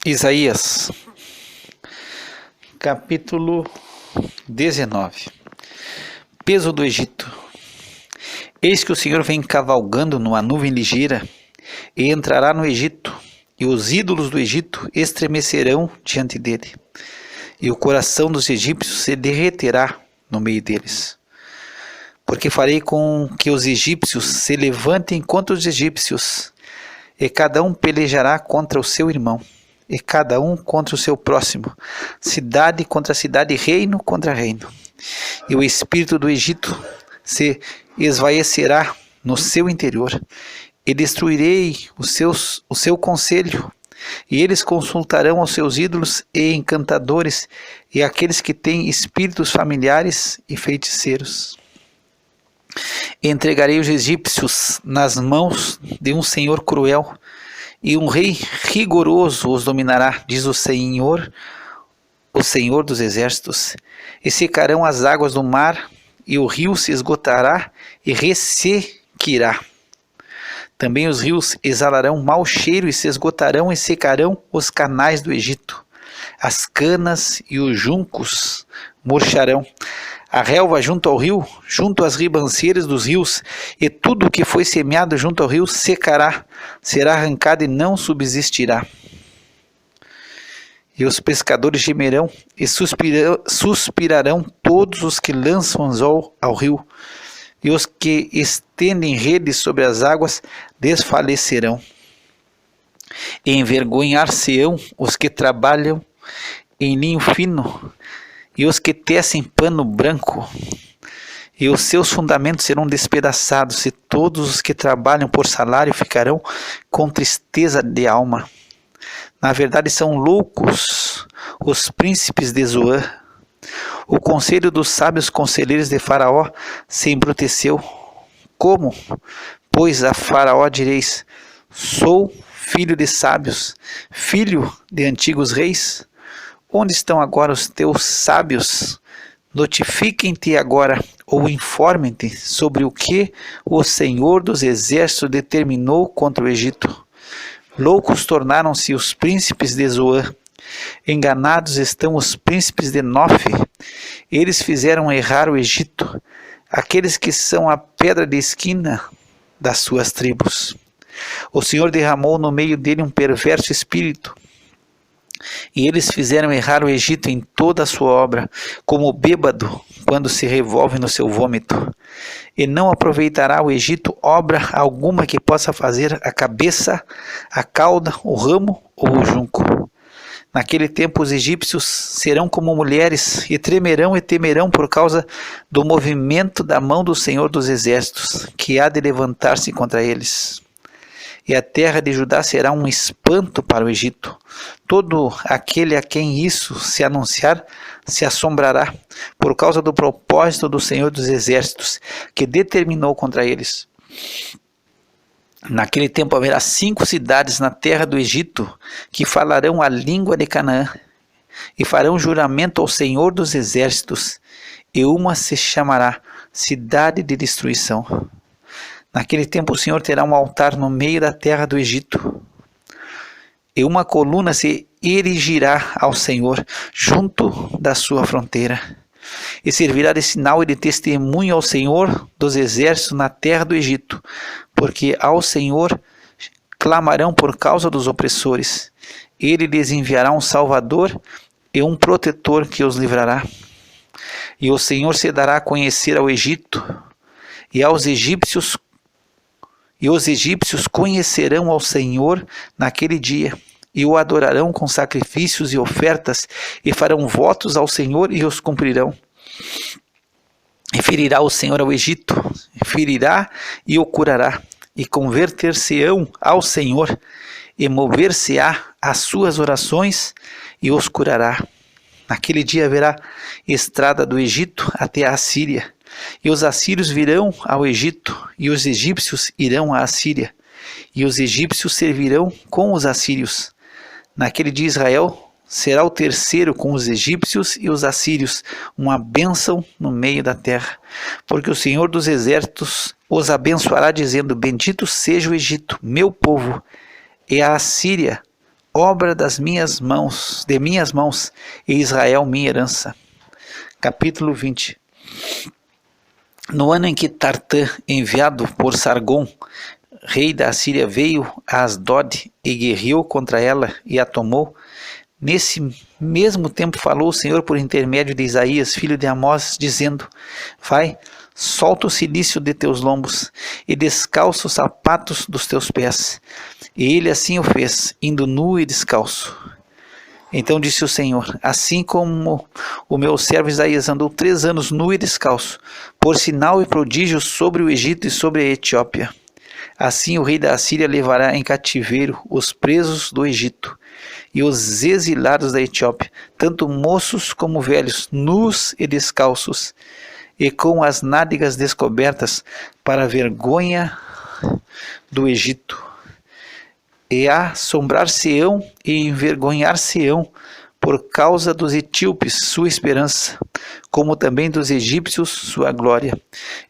Isaías, capítulo 19. Peso do Egito. Eis que o Senhor vem cavalgando numa nuvem ligeira, e entrará no Egito, e os ídolos do Egito estremecerão diante dele, e o coração dos egípcios se derreterá no meio deles. Porque farei com que os egípcios se levantem contra os egípcios, e cada um pelejará contra o seu irmão, e cada um contra o seu próximo, cidade contra cidade, reino contra reino. E o espírito do Egito se esvaecerá no seu interior, e destruirei o seu conselho, e eles consultarão aos seus ídolos e encantadores, e aqueles que têm espíritos familiares e feiticeiros. Entregarei os egípcios nas mãos de um senhor cruel, e um rei rigoroso os dominará, diz o Senhor dos exércitos. E secarão as águas do mar, e o rio se esgotará e ressequirá. Também os rios exalarão mau cheiro e se esgotarão e secarão os canais do Egito. As canas e os juncos murcharão. A relva junto ao rio, junto às ribanceiras dos rios, e tudo o que foi semeado junto ao rio secará, será arrancado e não subsistirá. E os pescadores gemerão e suspirarão todos os que lançam anzol ao rio, e os que estendem redes sobre as águas desfalecerão. E envergonhar-se-ão os que trabalham em linho fino, e os que tecem pano branco, e os seus fundamentos serão despedaçados, e todos os que trabalham por salário ficarão com tristeza de alma. Na verdade são loucos os príncipes de Zoan. O conselho dos sábios conselheiros de Faraó se embruteceu. Como, pois, a Faraó direis: sou filho de sábios, filho de antigos reis? Onde estão agora os teus sábios? Notifiquem-te agora, ou informem-te sobre o que o Senhor dos exércitos determinou contra o Egito. Loucos tornaram-se os príncipes de Zoan. Enganados estão os príncipes de Nofe. Eles fizeram errar o Egito, aqueles que são a pedra de esquina das suas tribos. O Senhor derramou no meio dele um perverso espírito, e eles fizeram errar o Egito em toda a sua obra, como o bêbado quando se revolve no seu vômito. E não aproveitará o Egito obra alguma que possa fazer a cabeça, a cauda, o ramo ou o junco. Naquele tempo os egípcios serão como mulheres, e tremerão e temerão por causa do movimento da mão do Senhor dos exércitos, que há de levantar-se contra eles. E a terra de Judá será um espanto para o Egito. Todo aquele a quem isso se anunciar se assombrará, por causa do propósito do Senhor dos exércitos, que determinou contra eles. Naquele tempo haverá 5 cidades na terra do Egito, que falarão a língua de Canaã, e farão juramento ao Senhor dos exércitos, e uma se chamará Cidade de Destruição. Naquele tempo o Senhor terá um altar no meio da terra do Egito, e uma coluna se erigirá ao Senhor junto da sua fronteira, e servirá de sinal e de testemunho ao Senhor dos exércitos na terra do Egito, porque ao Senhor clamarão por causa dos opressores. Ele lhes enviará um Salvador e um protetor que os livrará. E o Senhor se dará a conhecer ao Egito, e os egípcios conhecerão ao Senhor naquele dia, e o adorarão com sacrifícios e ofertas, e farão votos ao Senhor e os cumprirão. E ferirá o Senhor ao Egito, ferirá e o curará, e converter-se-ão ao Senhor, e mover-se-á às suas orações, e os curará. Naquele dia haverá estrada do Egito até a Assíria, e os assírios virão ao Egito, e os egípcios irão à Assíria, e os egípcios servirão com os assírios. Naquele dia Israel será o terceiro com os egípcios e os assírios, uma bênção no meio da terra. Porque o Senhor dos exércitos os abençoará, dizendo: bendito seja o Egito, meu povo, e a Assíria, obra das minhas mãos, e Israel minha herança. Capítulo 20. No ano em que Tartã, enviado por Sargom, rei da Assíria, veio a Asdod e guerreou contra ela e a tomou, nesse mesmo tempo falou o Senhor por intermédio de Isaías, filho de Amós, dizendo: Vai, solta o cilício de teus lombos e descalça os sapatos dos teus pés. E ele assim o fez, indo nu e descalço. Então disse o Senhor: Assim como o meu servo Isaías andou 3 anos nu e descalço, por sinal e prodígio sobre o Egito e sobre a Etiópia, assim o rei da Assíria levará em cativeiro os presos do Egito e os exilados da Etiópia, tanto moços como velhos, nus e descalços, e com as nádegas descobertas, para a vergonha do Egito. E assombrar-se-ão e envergonhar-se-ão por causa dos etíopes, sua esperança, como também dos egípcios, sua glória.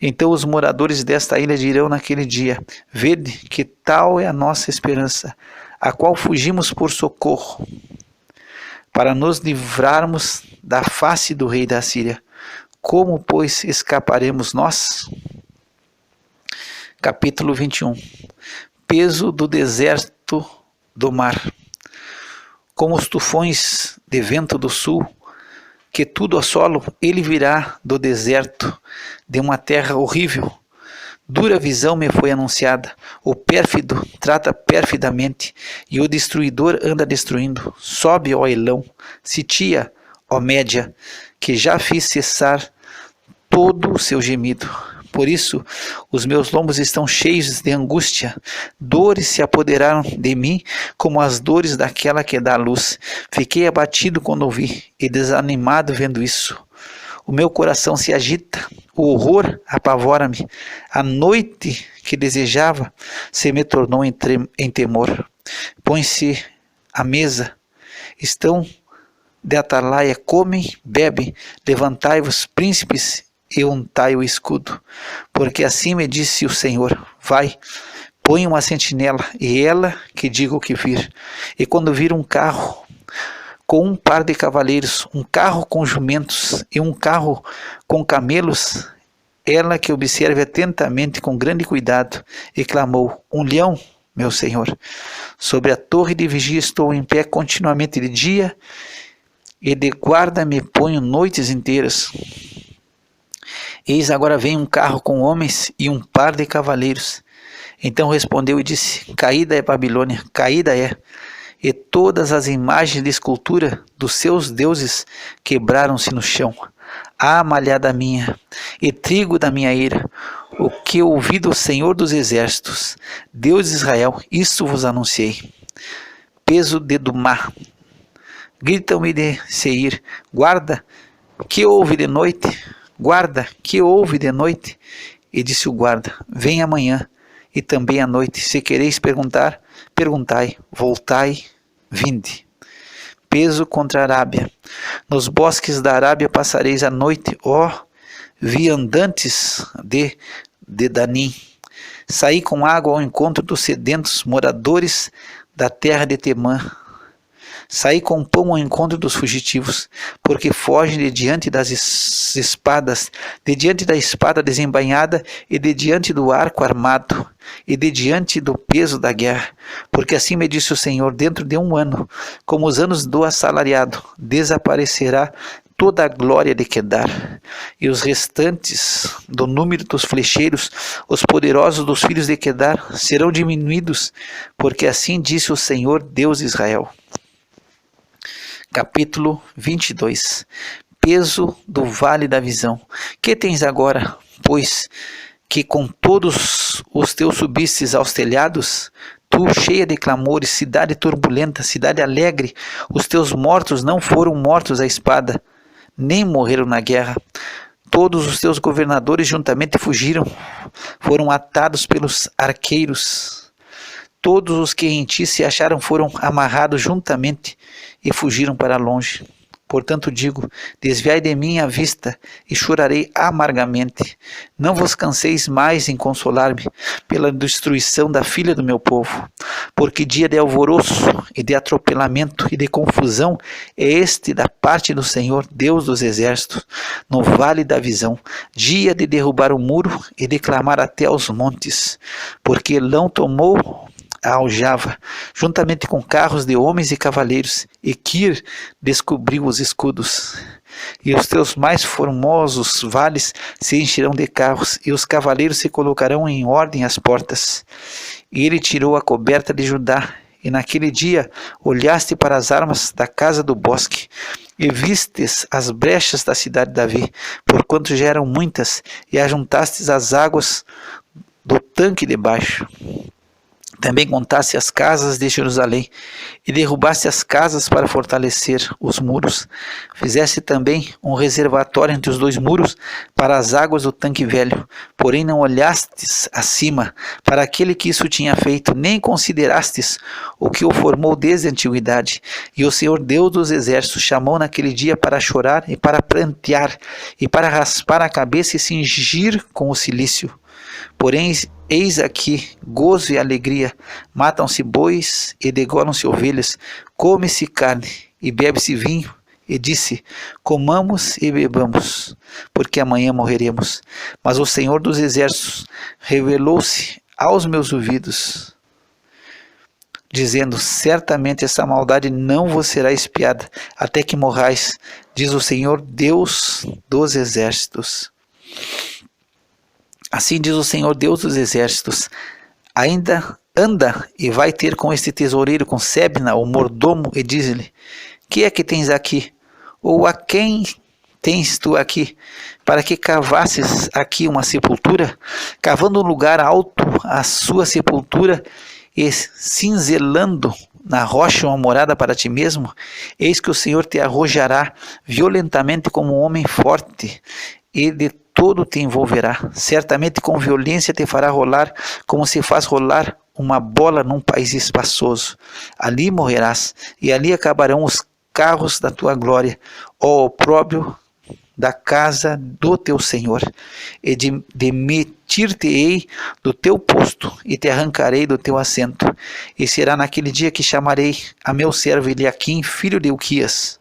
Então os moradores desta ilha dirão naquele dia: Vede que tal é a nossa esperança, a qual fugimos por socorro, para nos livrarmos da face do rei da Síria. Como, pois, escaparemos nós? Capítulo 21. Peso do deserto do mar. Como os tufões de vento do sul, que tudo assolo, ele virá do deserto, de uma terra horrível. Dura visão me foi anunciada. O pérfido trata perfidamente, e o destruidor anda destruindo. Sobe, ó Elão, Sitia, ó Média, que já fiz cessar todo o seu gemido. Por isso, os meus lombos estão cheios de angústia. Dores se apoderaram de mim, como as dores daquela que dá luz. Fiquei abatido quando ouvi, e desanimado vendo isso. O meu coração se agita, o horror apavora-me. A noite que desejava se me tornou em temor. Põe-se à mesa, estão de atalaia, comem, bebem, levantai-vos, príncipes, e untai o escudo, porque assim me disse o Senhor: Vai, põe uma sentinela, e ela que diga o que vir. E quando vir um carro com um par de cavaleiros, um carro com jumentos e um carro com camelos, ela que observe atentamente com grande cuidado, e clamou: Um leão, meu Senhor. Sobre a torre de vigia estou em pé continuamente de dia, e de guarda me ponho noites inteiras. Eis agora vem um carro com homens e um par de cavaleiros. Então respondeu e disse: Caída é Babilônia, caída é, e todas as imagens de escultura dos seus deuses quebraram-se no chão. Ah, malhada minha, e trigo da minha ira, o que ouvi do Senhor dos Exércitos, Deus de Israel, isto vos anunciei. Peso de Dumá. Gritam-me de Seir: Guarda, que houve de noite? Guarda, que houve de noite? E disse o guarda: Vem amanhã, e também à noite. Se quereis perguntar, perguntai. Voltai, vinde. Peso contra a Arábia. Nos bosques da Arábia passareis a noite, ó viandantes de Danim. Saí com água ao encontro dos sedentos moradores da terra de Temã. Saí com pão ao encontro dos fugitivos, porque fogem de diante das espadas, de diante da espada desembainhada, e de diante do arco armado, e de diante do peso da guerra. Porque assim me disse o Senhor: dentro de 1 ano, como os anos do assalariado, desaparecerá toda a glória de Quedar, e os restantes do número dos flecheiros, os poderosos dos filhos de Quedar, serão diminuídos, porque assim disse o Senhor, Deus de Israel. Capítulo 22. Peso do vale da visão. Que tens agora, pois, que com todos os teus subistes aos telhados? Tu, cheia de clamores, cidade turbulenta, cidade alegre, os teus mortos não foram mortos à espada, nem morreram na guerra. Todos os teus governadores juntamente fugiram, foram atados pelos arqueiros. Todos os que em ti se acharam foram amarrados juntamente e fugiram para longe. Portanto digo, desviai de mim a vista, e chorarei amargamente. Não vos canseis mais em consolar-me pela destruição da filha do meu povo, porque dia de alvoroço, e de atropelamento, e de confusão é este da parte do Senhor, Deus dos exércitos, no vale da visão, dia de derrubar o muro, e de clamar até aos montes, porque Elão tomou a aljava, juntamente com carros de homens e cavaleiros, e Kir descobriu os escudos. E os teus mais formosos vales se encherão de carros, e os cavaleiros se colocarão em ordem às portas. E ele tirou a coberta de Judá, e naquele dia olhaste para as armas da casa do bosque, e vistes as brechas da cidade de Davi, porquanto já eram muitas, e ajuntastes as águas do tanque de baixo. Também contaste as casas de Jerusalém, e derrubaste as casas para fortalecer os muros. Fizeste também um reservatório entre os dois muros para as águas do tanque velho. Porém não olhastes acima para aquele que isso tinha feito, nem considerastes o que o formou desde a antiguidade. E o Senhor Deus dos exércitos chamou naquele dia para chorar e para prantear, e para raspar a cabeça e cingir com o cilício. Porém, eis aqui gozo e alegria, matam-se bois e degolam-se ovelhas, come-se carne e bebe-se vinho, e disse, comamos e bebamos, porque amanhã morreremos. Mas o Senhor dos exércitos revelou-se aos meus ouvidos, dizendo, certamente essa maldade não vos será expiada, até que morrais, diz o Senhor Deus dos exércitos. Assim diz o Senhor Deus dos exércitos, ainda anda e vai ter com este tesoureiro, com Sebna, o mordomo, e diz-lhe, que é que tens aqui? Ou a quem tens tu aqui? Para que cavasses aqui uma sepultura, cavando um lugar alto a sua sepultura, e cinzelando na rocha uma morada para ti mesmo? Eis que o Senhor te arrojará violentamente como um homem forte, e de todo te envolverá, certamente com violência te fará rolar, como se faz rolar uma bola num país espaçoso. Ali morrerás, e ali acabarão os carros da tua glória, ó opróbrio da casa do teu Senhor, e demitir-te-ei do teu posto, e te arrancarei do teu assento, e será naquele dia que chamarei a meu servo Eliaquim, filho de Ilquias,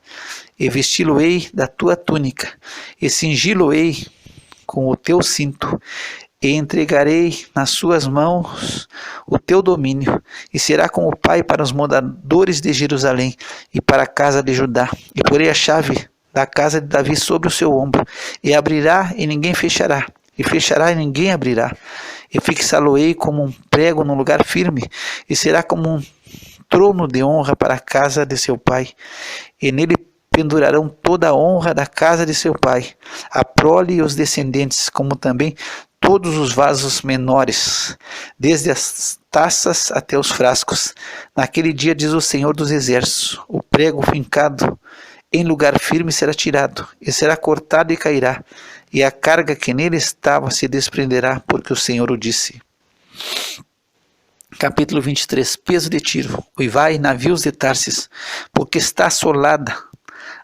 e vesti-lo-ei da tua túnica, e cingi-lo-ei com o teu cinto, e entregarei nas suas mãos o teu domínio, e será como pai para os moradores de Jerusalém e para a casa de Judá, e porei a chave da casa de Davi sobre o seu ombro, e abrirá e ninguém fechará, e fechará e ninguém abrirá, e fixá-lo-ei como um prego num lugar firme, e será como um trono de honra para a casa de seu pai, e nele pendurarão toda a honra da casa de seu pai, a prole e os descendentes, como também todos os vasos menores, desde as taças até os frascos. Naquele dia, diz o Senhor dos exércitos, o prego fincado em lugar firme será tirado, e será cortado e cairá, e a carga que nele estava se desprenderá, porque o Senhor o disse. Capítulo 23. Peso de Tiro. Uivai, navios de Tarsis, porque está assolada,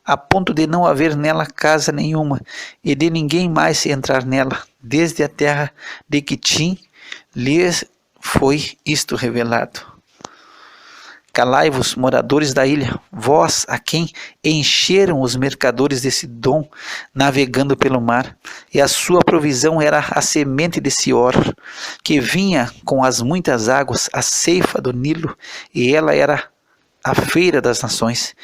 a ponto de não haver nela casa nenhuma, e de ninguém mais entrar nela, desde a terra de Quitim lhes foi isto revelado. Calai-vos, moradores da ilha, vós a quem encheram os mercadores de Sidom, navegando pelo mar, e a sua provisão era a semente de Sior, que vinha com as muitas águas, a ceifa do Nilo, e ela era a feira das nações.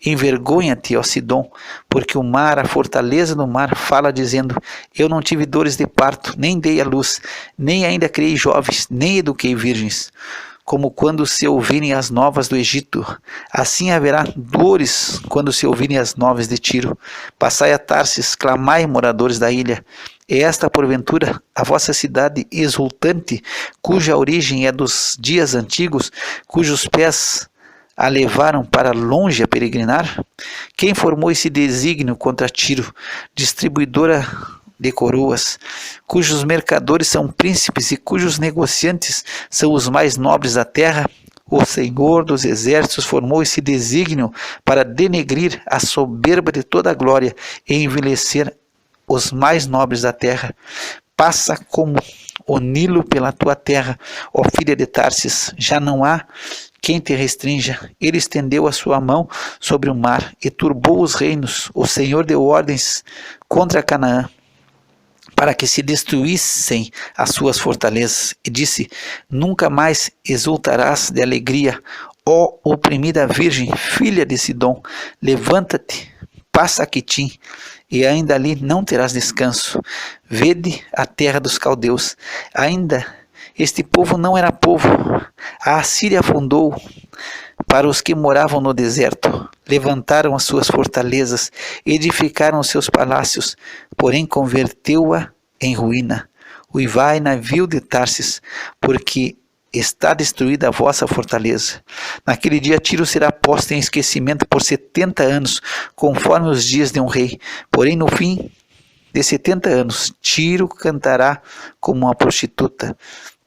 Envergonha-te, ó Sidom, porque o mar, a fortaleza do mar, fala dizendo, eu não tive dores de parto, nem dei à luz, nem ainda criei jovens, nem eduquei virgens. Como quando se ouvirem as novas do Egito, assim haverá dores quando se ouvirem as novas de Tiro. Passai a Tarsis, clamai, moradores da ilha. É esta, porventura, a vossa cidade exultante, cuja origem é dos dias antigos, cujos pés a levaram para longe a peregrinar? Quem formou esse desígnio contra Tiro, distribuidora de coroas, cujos mercadores são príncipes e cujos negociantes são os mais nobres da terra? O Senhor dos exércitos formou esse desígnio para denegrir a soberba de toda a glória e envelhecer os mais nobres da terra. Passa como o Nilo pela tua terra, ó filha de Tarsis, já não há quem te restrinja. Ele estendeu a sua mão sobre o mar e turbou os reinos. O Senhor deu ordens contra Canaã, para que se destruíssem as suas fortalezas, e disse: nunca mais exultarás de alegria, ó oprimida virgem, filha de Sidom. Levanta-te, passa a Quitim, e ainda ali não terás descanso. Vede a terra dos caldeus. Ainda este povo não era povo. A Assíria afundou para os que moravam no deserto. Levantaram as suas fortalezas, edificaram os seus palácios, porém converteu-a em ruína. Uivai, navio de Tarsis, porque está destruída a vossa fortaleza. Naquele dia Tiro será posta em esquecimento por 70 anos, conforme os dias de um rei. Porém, no fim de 70 anos, Tiro cantará como uma prostituta.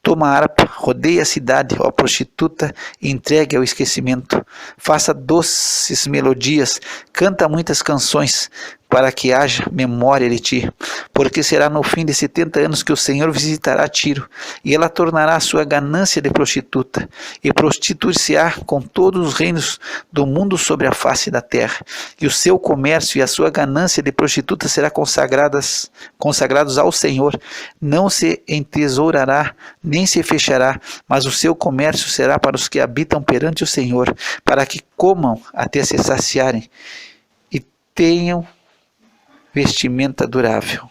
Toma a harpa, rodeia a cidade, ó prostituta, e entregue ao esquecimento. Faça doces melodias, canta muitas canções, para que haja memória de ti. Porque será no fim de 70 anos que o Senhor visitará Tiro, e ela tornará a sua ganância de prostituta, e prostituir-se-á com todos os reinos do mundo sobre a face da terra. E o seu comércio e a sua ganância de prostituta será consagrados ao Senhor. Não se entesourará, nem se fechará, mas o seu comércio será para os que habitam perante o Senhor, para que comam até se saciarem e tenham vestimenta durável.